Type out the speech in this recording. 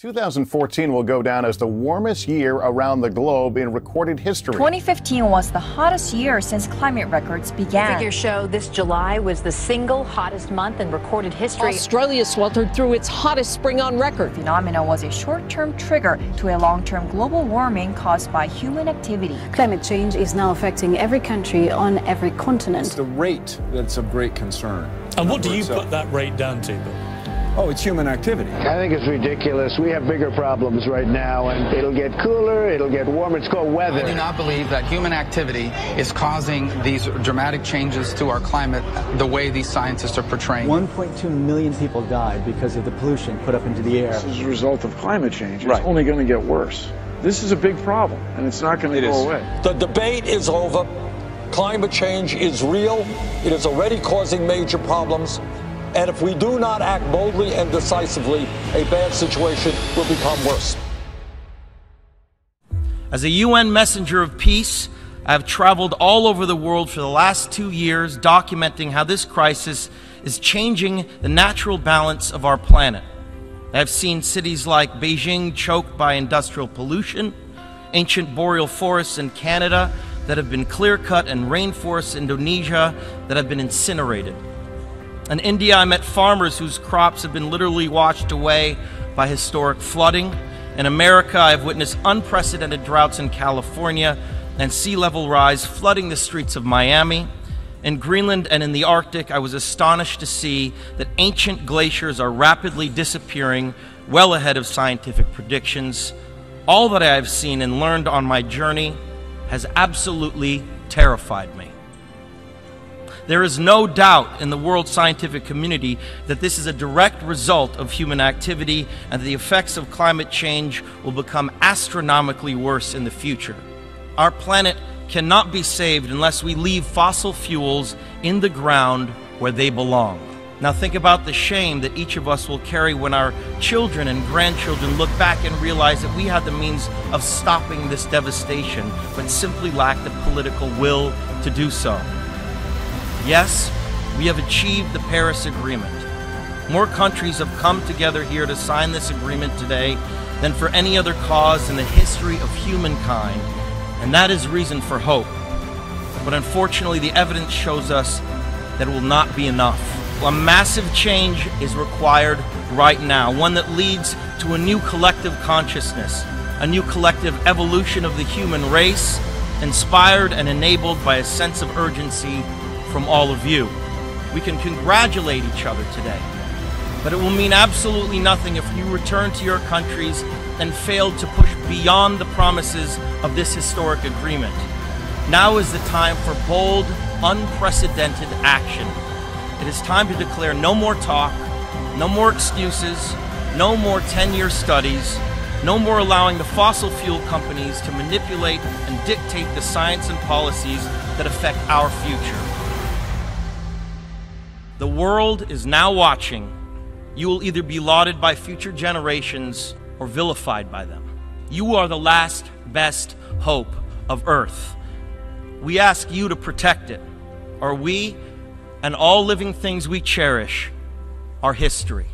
2014 will go down as the warmest year around the globe in recorded history. 2015 was the hottest year since climate records began. Figures show this July was the single hottest month in recorded history. Australia sweltered through its hottest spring on record. The phenomenon was a short-term trigger to a long-term global warming caused by human activity. Climate change is now affecting every country on every continent. It's the rate that's of great concern. And what do you put that rate down to, Bill? Oh, it's human activity. I think it's ridiculous. We have bigger problems right now, and it'll get cooler, it'll get warmer. It's called weather. I do not believe that human activity is causing these dramatic changes to our climate the way these scientists are portraying. 1.2 million people died because of the pollution put up into the air. This is a result of climate change. It's only going to get worse. This is a big problem, and it's not going to go away. The debate is over. Climate change is real. It is already causing major problems. And if we do not act boldly and decisively, a bad situation will become worse. As a UN messenger of peace, I have traveled all over the world for the last 2 years documenting how this crisis is changing the natural balance of our planet. I have seen cities like Beijing choked by industrial pollution, ancient boreal forests in Canada that have been clear-cut, and rainforests in Indonesia that have been incinerated. In India, I met farmers whose crops have been literally washed away by historic flooding. In America, I have witnessed unprecedented droughts in California and sea level rise flooding the streets of Miami. In Greenland and in the Arctic, I was astonished to see that ancient glaciers are rapidly disappearing, well ahead of scientific predictions. All that I have seen and learned on my journey has absolutely terrified me. There is no doubt in the world scientific community that this is a direct result of human activity and the effects of climate change will become astronomically worse in the future. Our planet cannot be saved unless we leave fossil fuels in the ground where they belong. Now think about the shame that each of us will carry when our children and grandchildren look back and realize that we had the means of stopping this devastation, but simply lacked the political will to do so. Yes, we have achieved the Paris Agreement. More countries have come together here to sign this agreement today than for any other cause in the history of humankind, and that is reason for hope. But unfortunately, the evidence shows us that it will not be enough. A massive change is required right now, one that leads to a new collective consciousness, a new collective evolution of the human race, inspired and enabled by a sense of urgency from all of you. We can congratulate each other today, but it will mean absolutely nothing if you return to your countries and fail to push beyond the promises of this historic agreement. Now is the time for bold, unprecedented action. It is time to declare no more talk, no more excuses, no more 10-year studies, no more allowing the fossil fuel companies to manipulate and dictate the science and policies that affect our future. The world is now watching. You will either be lauded by future generations or vilified by them. You are the last best hope of Earth. We ask you to protect it, or we and all living things we cherish are history.